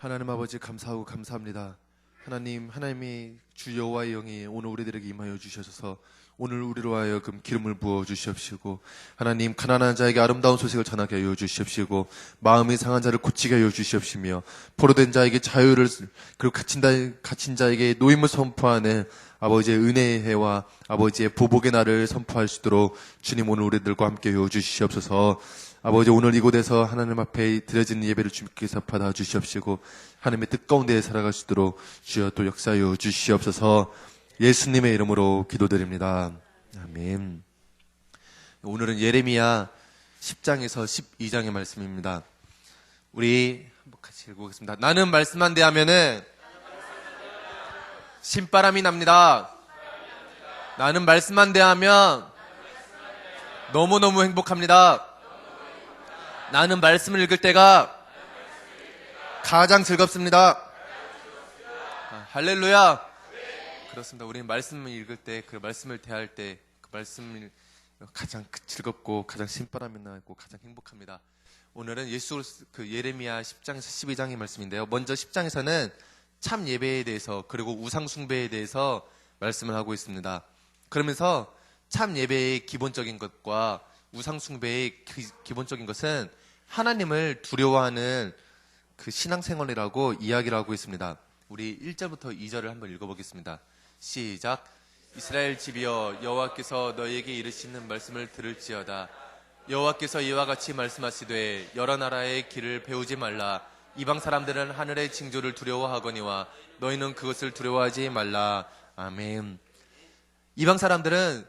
하나님 아버지 감사하고 감사합니다. 하나님이 주 여호와의 영이 오늘 우리들에게 임하여 주셔서 오늘 우리로 하여금 기름을 부어 주시옵시고, 하나님 가난한 자에게 아름다운 소식을 전하게 하여 주시옵시고, 마음이 상한 자를 고치게 하여 주시옵시며, 포로된 자에게 자유를, 그리고 갇힌 자에게 노임을 선포하는 아버지의 은혜의 해와 아버지의 보복의 날을 선포할 수 있도록 주님 오늘 우리들과 함께 하여 주시옵소서. 아버지, 오늘 이곳에서 하나님 앞에 드려지는 예배를 주님께서 받아 주시옵시고, 하나님의 뜻 가운데 살아갈 수 있도록 주여 또 역사하여 주시옵소서. 예수님의 이름으로 기도드립니다. 아멘. 오늘은 예레미야 10장에서 12장의 말씀입니다. 우리 한번 같이 읽어보겠습니다. 나는 말씀만 대하면은 신바람이 납니다. 나는 말씀만 대하면 너무너무 행복합니다. 나는 말씀을 읽을 때가 가장 즐겁습니다. 할렐루야. 그렇습니다. 우리는 말씀을 읽을 때, 그 말씀을 대할 때, 그 말씀을 가장 즐겁고 가장 신바람이 나고 가장 행복합니다. 오늘은 예레미야 10장에서 12장의 말씀인데요. 먼저 10장에서는 참 예배에 대해서, 그리고 우상 숭배에 대해서 말씀을 하고 있습니다. 그러면서 참 예배의 기본적인 것과 우상 숭배의 기본적인 것은 하나님을 두려워하는 그 신앙생활이라고 이야기를 하고 있습니다. 우리 1절부터 2절을 한번 읽어보겠습니다. 시작. 이스라엘 집이여, 여호와께서 너희에게 이르시는 말씀을 들을지어다. 여호와께서 이와 같이 말씀하시되, 여러 나라의 길을 배우지 말라. 이방 사람들은 하늘의 징조를 두려워하거니와 너희는 그것을 두려워하지 말라. 아멘. 이방 사람들은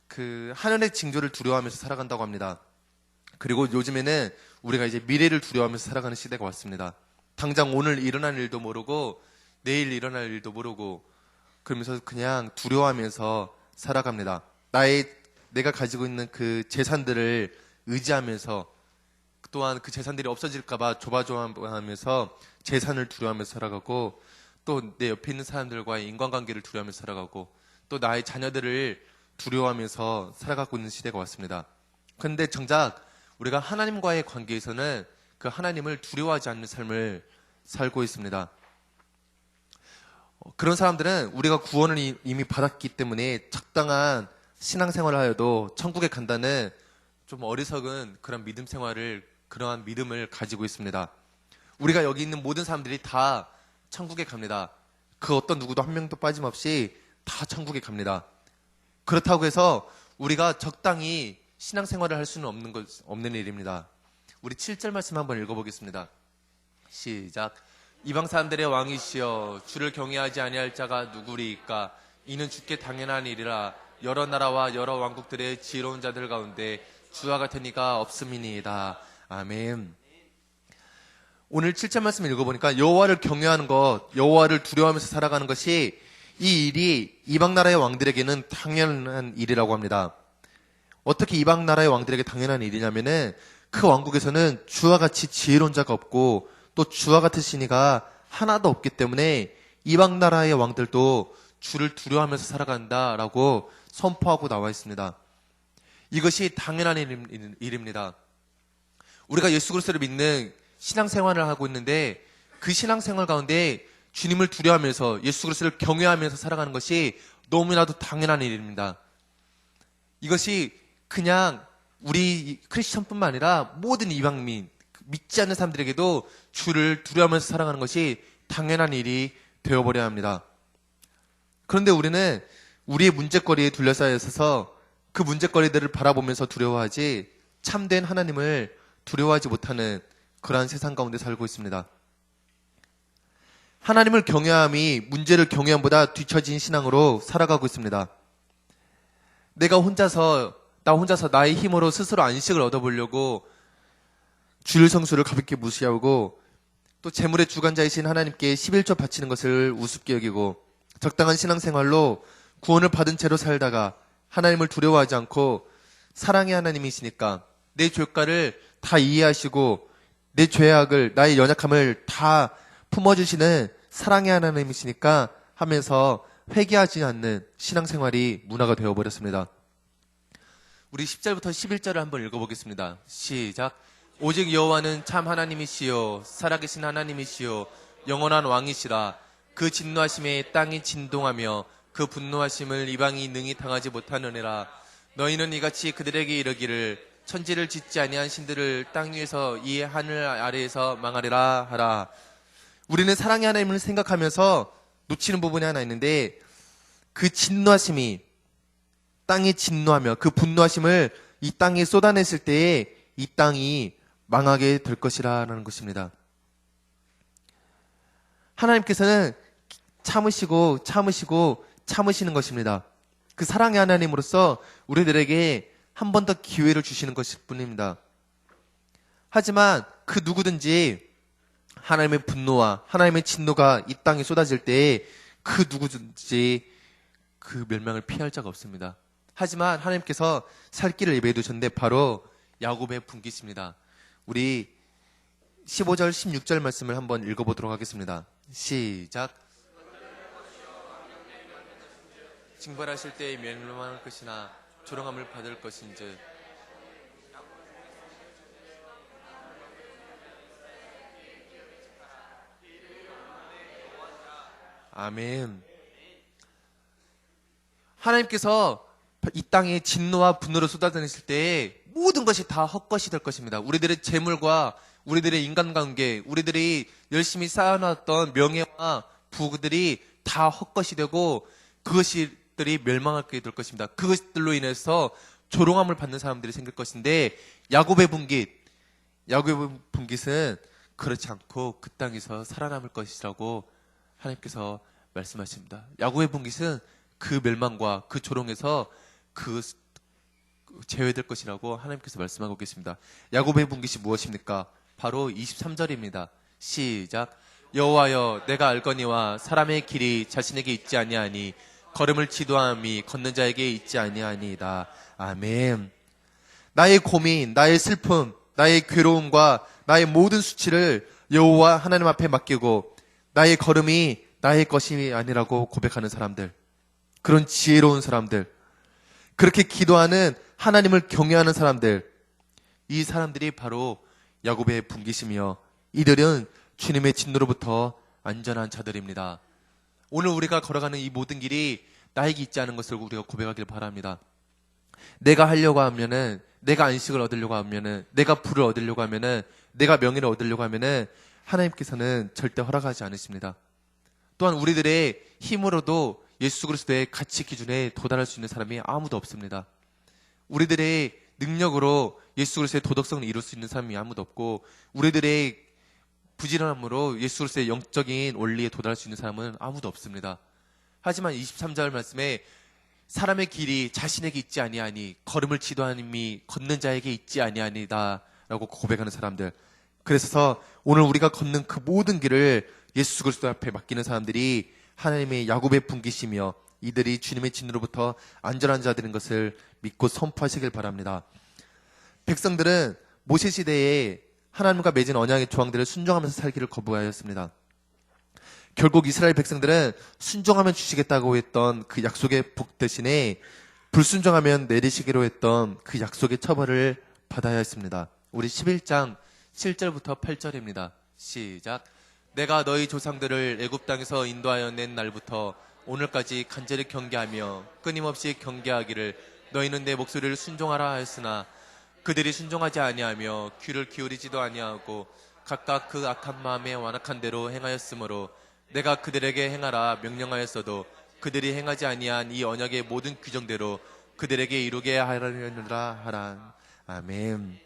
그 하늘의 징조를 두려워하면서 살아간다고 합니다. 그리고 요즘에는 우리가 이제 미래를 두려워하면서 살아가는 시대가 왔습니다. 당장 오늘 일어날 일도 모르고 내일 일어날 일도 모르고 그러면서 그냥 두려워하면서 살아갑니다. 내가 가지고 있는 그 재산들을 의지하면서, 또한 그 재산들이 없어질까봐 조바조바하면서 재산을 두려워하면서 살아가고, 또 내 옆에 있는 사람들과의 인간관계를 두려워하면서 살아가고, 또 나의 자녀들을 두려워하면서 살아가고 있는 시대가 왔습니다. 그런데 정작 우리가 하나님과의 관계에서는 그 하나님을 두려워하지 않는 삶을 살고 있습니다. 그런 사람들은 우리가 구원을 이미 받았기 때문에 적당한 신앙생활을 하여도 천국에 간다는 좀 어리석은 그런 그러한 믿음을 가지고 있습니다. 우리가 여기 있는 모든 사람들이 다 천국에 갑니다. 그 어떤 누구도 한 명도 빠짐없이 다 천국에 갑니다. 그렇다고 해서 우리가 적당히 신앙생활을 할 수는 없는 일입니다. 우리 7절 말씀 한번 읽어보겠습니다. 시작. 이방 사람들의 왕이시여, 주를 경외하지 아니할 자가 누구리이까? 이는 주께 당연한 일이라. 여러 나라와 여러 왕국들의 지혜로운 자들 가운데 주와 같은 이가 없음이니이다. 아멘. 오늘 7절 말씀 읽어보니까 여호와를 경외하는 것, 여호와를 두려워하면서 살아가는 것이, 이 일이 이방 나라의 왕들에게는 당연한 일이라고 합니다. 어떻게 이방 나라의 왕들에게 당연한 일이냐면은, 그 왕국에서는 주와 같이 지혜로운 자가 없고 또 주와 같은 신이가 하나도 없기 때문에 이방 나라의 왕들도 주를 두려워하면서 살아간다라고 선포하고 나와 있습니다. 이것이 당연한 일입니다. 우리가 예수 그리스도를 믿는 신앙생활을 하고 있는데, 그 신앙생활 가운데 주님을 두려워하면서 예수 그리스도를 경외하면서 살아가는 것이 너무나도 당연한 일입니다. 이것이 그냥 우리 크리스천뿐만 아니라 모든 이방민, 믿지 않는 사람들에게도 주를 두려워하면서 살아가는 것이 당연한 일이 되어버려야 합니다. 그런데 우리는 우리의 문제거리에 둘러싸여 있어서 그 문제거리들을 바라보면서 두려워하지, 참된 하나님을 두려워하지 못하는 그러한 세상 가운데 살고 있습니다. 하나님을 경외함이 문제를 경외함보다 뒤처진 신앙으로 살아가고 있습니다. 나 혼자서 나의 힘으로 스스로 안식을 얻어보려고 주일 성수를 가볍게 무시하고, 또 재물의 주관자이신 하나님께 11조 바치는 것을 우습게 여기고, 적당한 신앙생활로 구원을 받은 채로 살다가 하나님을 두려워하지 않고, 사랑의 하나님이시니까 내 죄가를 다 이해하시고 내 죄악을, 나의 연약함을 다 품어주시는 사랑의 하나님이시니까 하면서 회개하지 않는 신앙생활이 문화가 되어버렸습니다. 우리 10절부터 11절을 한번 읽어보겠습니다. 시작. 오직 여호와는 참 하나님이시요 살아계신 하나님이시요 영원한 왕이시라. 그 진노하심에 땅이 진동하며 그 분노하심을 이방이 능히 당하지 못하느니라. 너희는 이같이 그들에게 이르기를 천지를 짓지 아니한 신들을 땅 위에서 이 하늘 아래에서 망하리라 하라. 우리는 사랑의 하나님을 생각하면서 놓치는 부분이 하나 있는데, 그 진노하심이 땅이 진노하며 그 분노하심을 이 땅에 쏟아냈을 때에 이 땅이 망하게 될 것이라는 것입니다. 하나님께서는 참으시고 참으시고 참으시는 것입니다. 그 사랑의 하나님으로서 우리들에게 한 번 더 기회를 주시는 것일 뿐입니다. 하지만 그 누구든지 하나님의 분노와 하나님의 진노가 이 땅에 쏟아질 때에 그 누구든지 그 멸망을 피할 자가 없습니다. 하지만 하나님께서 살 길을 예배해 두셨는데 바로 야곱의 분깃입니다. 우리 15절 16절 말씀을 한번 읽어보도록 하겠습니다. 시작. 징벌하실 때에 멸망할 것이나 조롱함을 받을 것인즉. 아멘. 하나님께서 이 땅에 진노와 분노를 쏟아내실 때에 모든 것이 다 헛것이 될 것입니다. 우리들의 재물과 우리들의 인간관계, 우리들이 열심히 쌓아놨던 명예와 부들이 다 헛것이 되고 그것들이 멸망하게 될 것입니다. 그것들로 인해서 조롱함을 받는 사람들이 생길 것인데, 야곱의 분깃은 그렇지 않고 그 땅에서 살아남을 것이라고 하나님께서 말씀하십니다. 야곱의 분깃은 그 멸망과 그 조롱에서 그 제외될 것이라고 하나님께서 말씀하고 계십니다. 야곱의 분깃이 무엇입니까? 바로 23절입니다. 시작. 여호와여 내가 알거니와 사람의 길이 자신에게 있지 아니하니 걸음을 지도함이 걷는 자에게 있지 아니하니이다. 아멘. 나의 고민, 나의 슬픔, 나의 괴로움과 나의 모든 수치를 여호와 하나님 앞에 맡기고 나의 걸음이 나의 것이 아니라고 고백하는 사람들, 그런 지혜로운 사람들, 그렇게 기도하는 하나님을 경외하는 사람들, 이 사람들이 바로 야곱의 분깃이며 이들은 주님의 진노로부터 안전한 자들입니다. 오늘 우리가 걸어가는 이 모든 길이 나에게 있지 않은 것을 우리가 고백하길 바랍니다. 내가 하려고 하면은, 내가 안식을 얻으려고 하면은, 내가 부를 얻으려고 하면은, 내가 명예를 얻으려고 하면은 하나님께서는 절대 허락하지 않으십니다. 또한 우리들의 힘으로도 예수 그리스도의 가치 기준에 도달할 수 있는 사람이 아무도 없습니다. 우리들의 능력으로 예수 그리스도의 도덕성을 이룰 수 있는 사람이 아무도 없고, 우리들의 부지런함으로 예수 그리스도의 영적인 원리에 도달할 수 있는 사람은 아무도 없습니다. 하지만 23절 말씀에 사람의 길이 자신에게 있지 아니하니 걸음을 지도함이 걷는 자에게 있지 아니하니다 라고 고백하는 사람들, 그래서 오늘 우리가 걷는 그 모든 길을 예수 그리스도 앞에 맡기는 사람들이 하나님의 야곱의 분깃이며 이들이 주님의 진노로부터 안전한 자들인 것을 믿고 선포하시길 바랍니다. 백성들은 모세 시대에 하나님과 맺은 언약의 조항들을 순종하면서 살기를 거부하였습니다. 결국 이스라엘 백성들은 순종하면 주시겠다고 했던 그 약속의 복 대신에 불순종하면 내리시기로 했던 그 약속의 처벌을 받아야 했습니다. 우리 11장 7절부터 8절입니다. 시작. 내가 너희 조상들을 애굽 땅에서 인도하여 낸 날부터 오늘까지 간절히 경계하며 끊임없이 경계하기를 너희는 내 목소리를 순종하라 하였으나 그들이 순종하지 아니하며 귀를 기울이지도 아니하고 각각 그 악한 마음에 완악한 대로 행하였으므로 내가 그들에게 행하라 명령하였어도 그들이 행하지 아니한 이 언약의 모든 규정대로 그들에게 이루게 하려느라 하라. 아멘.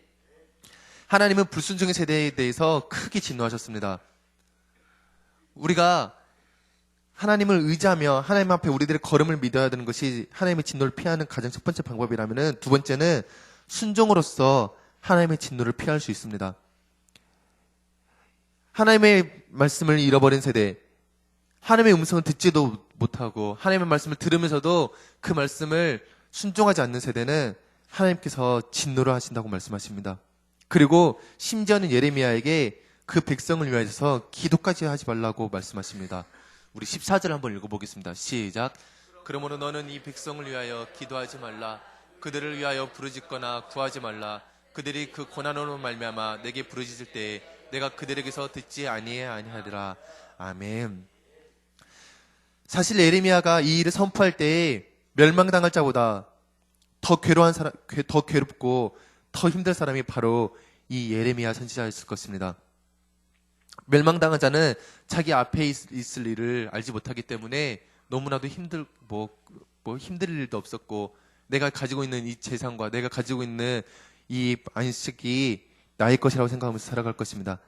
하나님은 불순종의 세대에 대해서 크게 진노하셨습니다. 우리가 하나님을 의지하며 하나님 앞에 우리들의 걸음을 믿어야 되는 것이 하나님의 진노를 피하는 가장 첫 번째 방법이라면, 두 번째는 순종으로서 하나님의 진노를 피할 수 있습니다. 하나님의 말씀을 잃어버린 세대, 하나님의 음성을 듣지도 못하고 하나님의 말씀을 들으면서도 그 말씀을 순종하지 않는 세대는 하나님께서 진노를 하신다고 말씀하십니다. 그리고 심지어는 예레미야에게 그 백성을 위하여서 기도까지 하지 말라고 말씀하십니다. 우리 14절 한번 읽어보겠습니다. 시작. 그러므로 너는 이 백성을 위하여 기도하지 말라. 그들을 위하여 부르짖거나 구하지 말라. 그들이 그 고난으로 말미암아 내게 부르짖을 때 내가 그들에게서 듣지 아니하리라. 아멘. 사실 예레미야가 이 일을 선포할 때에 멸망당할 자보다 더 괴롭고 더 힘들 사람이 바로 이 예레미야 선지자였을 것입니다. 멸망당한 자는 자기 앞에 있을 일을 알지 못하기 때문에 너무나도 힘들 일도 없었고, 내가 가지고 있는 이 재산과 내가 가지고 있는 이 안식이 나의 것이라고 생각하면서 살아갈 것입니다.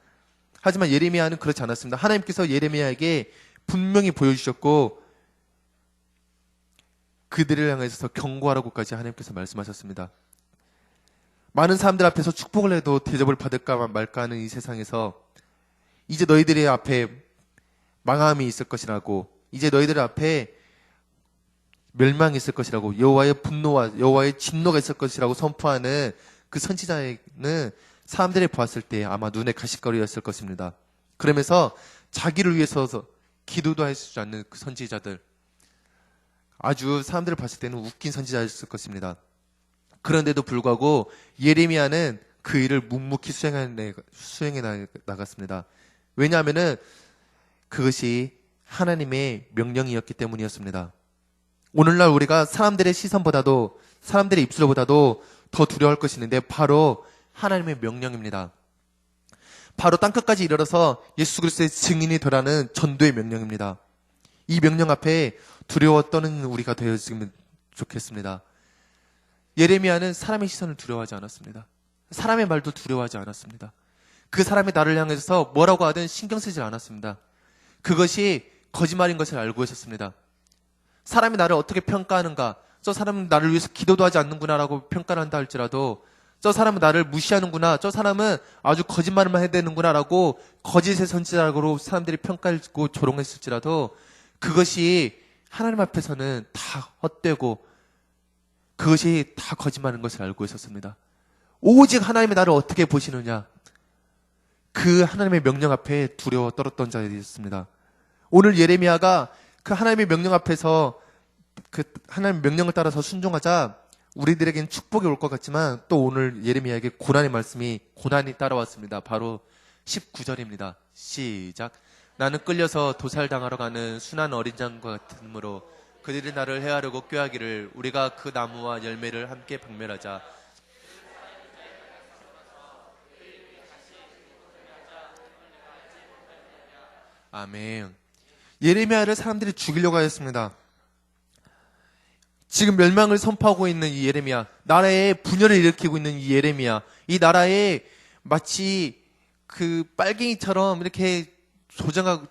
하지만 예레미야는 그렇지 않았습니다. 하나님께서 예레미야에게 분명히 보여주셨고 그들을 향해서 경고하라고까지 하나님께서 말씀하셨습니다. 많은 사람들 앞에서 축복을 해도 대접을 받을까 말까 하는 이 세상에서 이제 너희들의 앞에 망함이 있을 것이라고, 이제 너희들 앞에 멸망이 있을 것이라고, 여호와의 분노와 여호와의 진노가 있을 것이라고 선포하는 그 선지자는 사람들이 보았을 때 아마 눈에 가시거리였을 것입니다. 그러면서 자기를 위해서 기도도 할 수 않는 그 선지자들, 아주 사람들을 봤을 때는 웃긴 선지자였을 것입니다. 그런데도 불구하고 예레미야는 그 일을 묵묵히 수행해 나갔습니다. 왜냐하면은 그것이 하나님의 명령이었기 때문이었습니다. 오늘날 우리가 사람들의 시선보다도, 사람들의 입술보다도 더 두려워할 것이 있는데 바로 하나님의 명령입니다. 바로 땅끝까지 이르러서 예수 그리스도의 증인이 되라는 전도의 명령입니다. 이 명령 앞에 두려워 떠는 우리가 되었으면 좋겠습니다. 예레미야는 사람의 시선을 두려워하지 않았습니다. 사람의 말도 두려워하지 않았습니다. 그 사람이 나를 향해서 뭐라고 하든 신경 쓰지 않았습니다. 그것이 거짓말인 것을 알고 있었습니다. 사람이 나를 어떻게 평가하는가, 저 사람은 나를 위해서 기도도 하지 않는구나라고 평가를 한다 할지라도, 저 사람은 나를 무시하는구나, 저 사람은 아주 거짓말만 해대는구나라고 거짓의 선지자라고 사람들이 평가하고 조롱했을지라도 그것이 하나님 앞에서는 다 헛되고 그것이 다 거짓말인 것을 알고 있었습니다. 오직 하나님이 나를 어떻게 보시느냐, 그 하나님의 명령 앞에 두려워 떨었던 자들이었습니다. 오늘 예레미야가 그 하나님의 명령 앞에서 그 하나님의 명령을 따라서 순종하자 우리들에겐 축복이 올 것 같지만 또 오늘 예레미야에게 고난이 따라왔습니다. 바로 19절입니다. 시작. 나는 끌려서 도살당하러 가는 순한 어린 양과 같으므로 그들이 나를 헤아르고 꾀하기를 우리가 그 나무와 열매를 함께 박멸하자. 아멘. 예레미야를 사람들이 죽이려고 하였습니다. 지금 멸망을 선포하고 있는 이 예레미야, 나라에 분열을 일으키고 있는 이 예레미야, 이 나라에 마치 그 빨갱이처럼 이렇게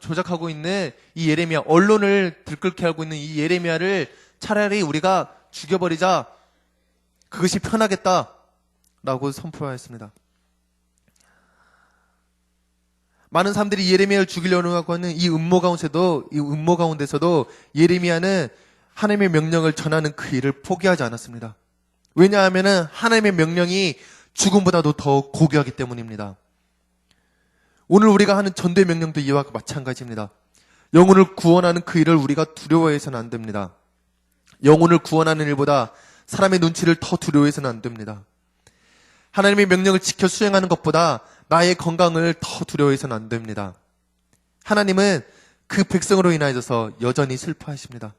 조작하고 있는 이 예레미야, 언론을 들끓게 하고 있는 이 예레미야를 차라리 우리가 죽여버리자, 그것이 편하겠다라고 선포하였습니다. 많은 사람들이 예레미야를 죽이려고 하는 이 음모 가운데서도 예레미야는 하나님의 명령을 전하는 그 일을 포기하지 않았습니다. 왜냐하면 하나님의 명령이 죽음보다도 더 고귀하기 때문입니다. 오늘 우리가 하는 전도의 명령도 이와 마찬가지입니다. 영혼을 구원하는 그 일을 우리가 두려워해서는 안 됩니다. 영혼을 구원하는 일보다 사람의 눈치를 더 두려워해서는 안 됩니다. 하나님의 명령을 지켜 수행하는 것보다 나의 건강을 더 두려워해서는 안 됩니다. 하나님은 그 백성으로 인하여서 여전히 슬퍼하십니다.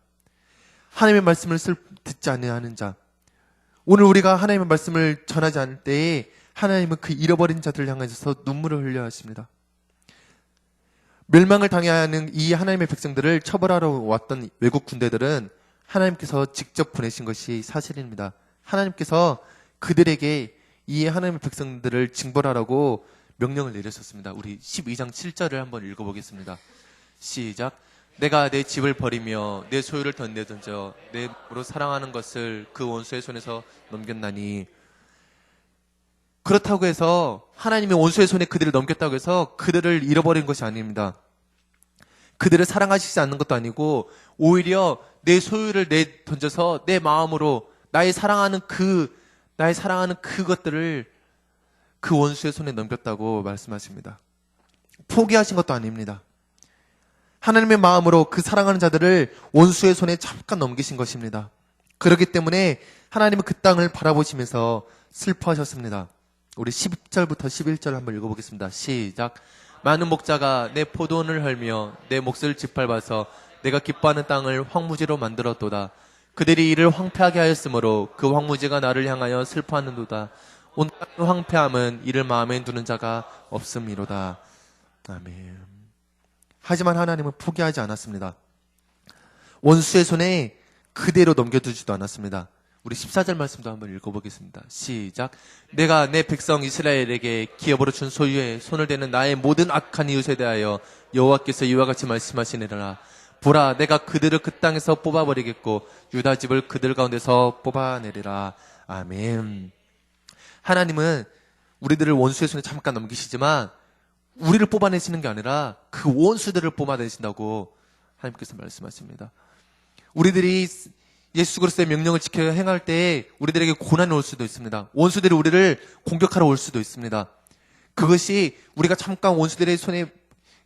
하나님의 말씀을 듣지 않는 자, 오늘 우리가 하나님의 말씀을 전하지 않을 때에 하나님은 그 잃어버린 자들을 향해서 눈물을 흘려 하십니다. 멸망을 당해야 하는 이 하나님의 백성들을 처벌하러 왔던 외국 군대들은 하나님께서 직접 보내신 것이 사실입니다. 하나님께서 그들에게 이 하나님의 백성들을 징벌하라고 명령을 내렸었습니다. 우리 12장 7절을 한번 읽어보겠습니다. 시작. 내가 내 집을 버리며 내 소유를 던져 내 몸으로 사랑하는 것을 그 원수의 손에서 넘겼나니. 그렇다고 해서 하나님이 원수의 손에 그들을 넘겼다고 해서 그들을 잃어버린 것이 아닙니다. 그들을 사랑하시지 않는 것도 아니고 오히려 내 소유를 던져서 내 마음으로 나의 사랑하는 그것들을 그 원수의 손에 넘겼다고 말씀하십니다. 포기하신 것도 아닙니다. 하나님의 마음으로 그 사랑하는 자들을 원수의 손에 잠깐 넘기신 것입니다. 그렇기 때문에 하나님은 그 땅을 바라보시면서 슬퍼하셨습니다. 우리 10절부터 11절 한번 읽어보겠습니다. 시작. 많은 목자가 내 포도원을 헐며 내 몫을 짓밟아서 내가 기뻐하는 땅을 황무지로 만들었도다. 그들이 이를 황폐하게 하였으므로 그 황무지가 나를 향하여 슬퍼하는도다. 온 땅의 황폐함은 이를 마음에 두는 자가 없음이로다. 아멘. 하지만 하나님은 포기하지 않았습니다. 원수의 손에 그대로 넘겨두지도 않았습니다. 우리 14절 말씀도 한번 읽어보겠습니다. 시작. 내가 내 백성 이스라엘에게 기업으로 준 소유에 손을 대는 나의 모든 악한 이웃에 대하여 여호와께서 이와 같이 말씀하시니라. 보라, 내가 그들을 그 땅에서 뽑아버리겠고 유다 집을 그들 가운데서 뽑아내리라. 아멘. 하나님은 우리들을 원수의 손에 잠깐 넘기시지만 우리를 뽑아내시는 게 아니라 그 원수들을 뽑아내신다고 하나님께서 말씀하십니다. 우리들이 예수 그리스도의 명령을 지켜 행할 때에 우리들에게 고난이 올 수도 있습니다. 원수들이 우리를 공격하러 올 수도 있습니다. 그것이 우리가 잠깐 원수들의 손에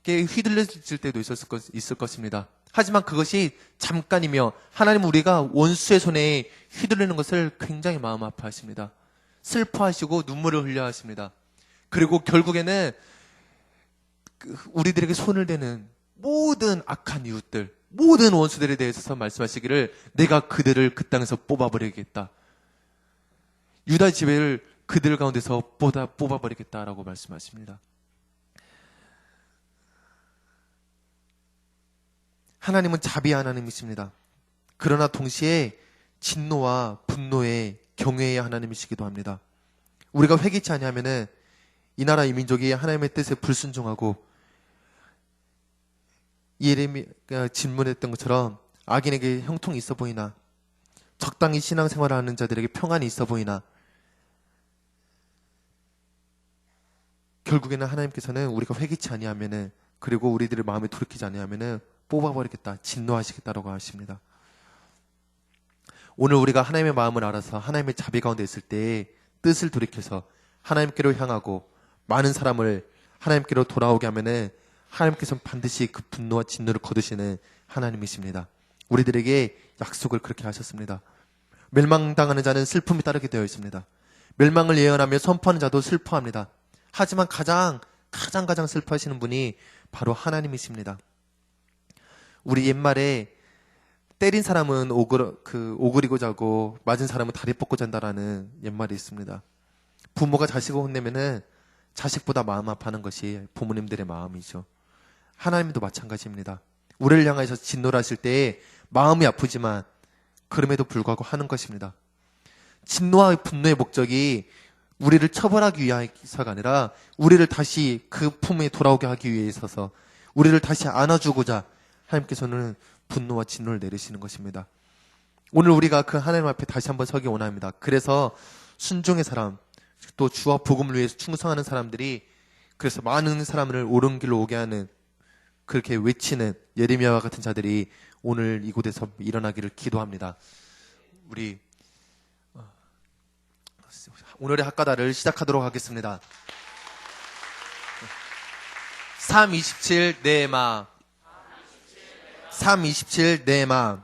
휘둘려질 때도 있을 것입니다. 하지만 그것이 잠깐이며 하나님은 우리가 원수의 손에 휘둘리는 것을 굉장히 마음 아파하십니다. 슬퍼하시고 눈물을 흘려 하십니다. 그리고 결국에는 우리들에게 손을 대는 모든 악한 이웃들, 모든 원수들에 대해서 말씀하시기를 내가 그들을 그 땅에서 뽑아버리겠다. 유다 지배를 그들 가운데서 뽑아버리겠다라고 말씀하십니다. 하나님은 자비의 하나님이십니다. 그러나 동시에 진노와 분노의 경외의 하나님이시기도 합니다. 우리가 회개치 아니하면은 이 나라 이 민족이 하나님의 뜻에 불순종하고 예레미야가 질문했던 것처럼 악인에게 형통이 있어 보이나 적당히 신앙생활을 하는 자들에게 평안이 있어 보이나 결국에는 하나님께서는 우리가 회개치 아니하면은 그리고 우리들의 마음에 돌이키지 아니하면은 뽑아버리겠다, 진노하시겠다라고 하십니다. 오늘 우리가 하나님의 마음을 알아서 하나님의 자비 가운데 있을 때 뜻을 돌이켜서 하나님께로 향하고 많은 사람을 하나님께로 돌아오게 하면은 하나님께서는 반드시 그 분노와 진노를 거두시는 하나님이십니다. 우리들에게 약속을 그렇게 하셨습니다. 멸망당하는 자는 슬픔이 따르게 되어 있습니다. 멸망을 예언하며 선포하는 자도 슬퍼합니다. 하지만 가장 슬퍼하시는 분이 바로 하나님이십니다. 우리 옛말에 때린 사람은 오그리고 자고 맞은 사람은 다리 뻗고 잔다라는 옛말이 있습니다. 부모가 자식을 혼내면은 자식보다 마음 아파하는 것이 부모님들의 마음이죠. 하나님도 마찬가지입니다. 우리를 향해서 진노를 하실 때에 마음이 아프지만 그럼에도 불구하고 하는 것입니다. 진노와 분노의 목적이 우리를 처벌하기 위해서가 아니라 우리를 다시 그 품에 돌아오게 하기 위해 있어서 우리를 다시 안아주고자 하나님께서는 분노와 진노를 내리시는 것입니다. 오늘 우리가 그 하나님 앞에 다시 한번 서기 원합니다. 그래서 순종의 사람, 또 주와 복음을 위해서 충성하는 사람들이 그래서 많은 사람을 옳은 길로 오게 하는 그렇게 외치는 예레미야와 같은 자들이 오늘 이곳에서 일어나기를 기도합니다. 우리 오늘의 학가다를 시작하도록 하겠습니다. 3:27 내 마음 3:27 내 마음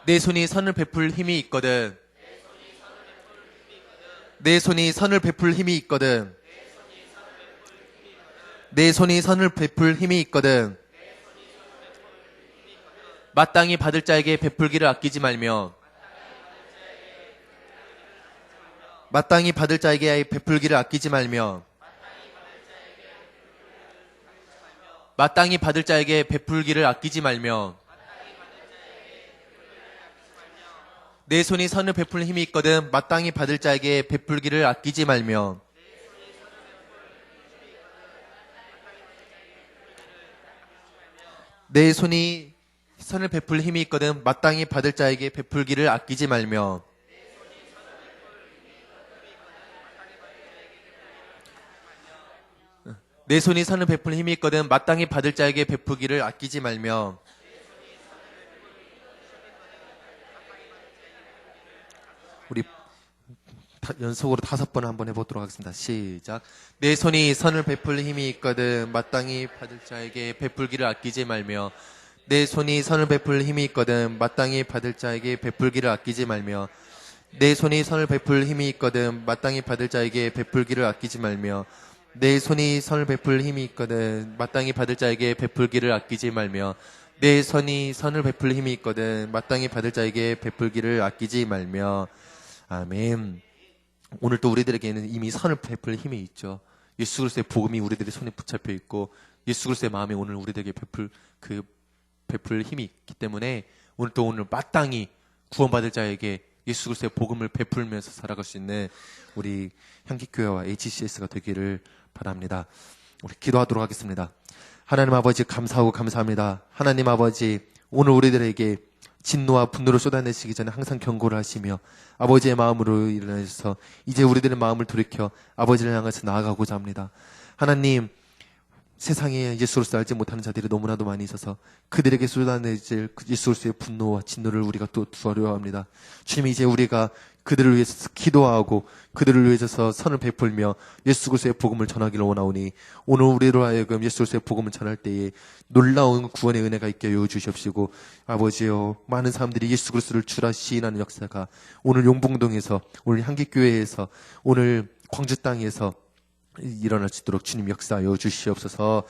내 손이 선을 베풀 힘이 있거든 내 손이 선을 베풀 힘이 있거든 내 손이 선을 베풀 힘이 있거든 마땅히 받을 자에게 베풀기를 아끼지 말며 마땅히 받을 자에게 베풀기를 아끼지 말며 마땅히 받을 자에게 베풀기를 아끼지 말며 내 손이 선을 베풀 힘이 있거든 마땅히 받을 자에게 베풀기를 아끼지 말며 내 손이 선을 베풀 힘이 있거든 마땅히 받을 자에게 베풀기를 아끼지 말며 내 손이 선을 베풀 힘이 있거든 마땅히 받을 자에게 베풀기를 아끼지 말며 우리 연속으로 5번 한번 해보도록 하겠습니다. 시작. 내 손이 선을 베풀 힘이 있거든 마땅히 받을 자에게 베풀기를 아끼지 말며 내 손이 선을 베풀 힘이 있거든 마땅히 받을 자에게 베풀기를 아끼지 말며 내 손이 선을 베풀 힘이 있거든 마땅히 받을 자에게 베풀기를 아끼지 말며 내 손이 선을 베풀 힘이 있거든 마땅히 받을 자에게 베풀기를 아끼지 말며 내 손이 선을 베풀 힘이 있거든 마땅히 받을 자에게 베풀기를 아끼지 말며 아멘. 오늘 또 우리들에게는 이미 선을 베풀 힘이 있죠. 예수 그리스도의 복음이 우리들의 손에 붙잡혀 있고 예수 그리스도의 마음이 오늘 우리들에게 베풀 힘이 있기 때문에 오늘 마땅히 구원받을 자에게 예수 그리스도의 복음을 베풀면서 살아갈 수 있는 우리 향기교회와 HCS가 되기를 바랍니다. 우리 기도하도록 하겠습니다. 하나님 아버지 감사하고 감사합니다. 하나님 아버지 오늘 우리들에게 진노와 분노를 쏟아내시기 전에 항상 경고를 하시며 아버지의 마음으로 일어나셔서 이제 우리들의 마음을 돌이켜 아버지를 향해서 나아가고자 합니다. 하나님 세상에 예수 그리스도를 알지 못하는 자들이 너무나도 많이 있어서 그들에게 쏟아내질 예수 그리스도의 분노와 진노를 우리가 또 두려워합니다. 주님 이제 우리가 그들을 위해서 기도하고 그들을 위해서 선을 베풀며 예수 그리스도의 복음을 전하기를 원하오니 오늘 우리로 하여금 예수 그리스도의 복음을 전할 때에 놀라운 구원의 은혜가 있게 하여 주시옵시고 아버지여 많은 사람들이 예수 그리스도를 주라 시인하는 역사가 오늘 용봉동에서 오늘 향기교회에서 오늘 광주 땅에서 일어날 수 있도록 주님 역사하여 주시옵소서.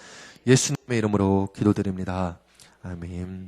예수님의 이름으로 기도드립니다. 아멘.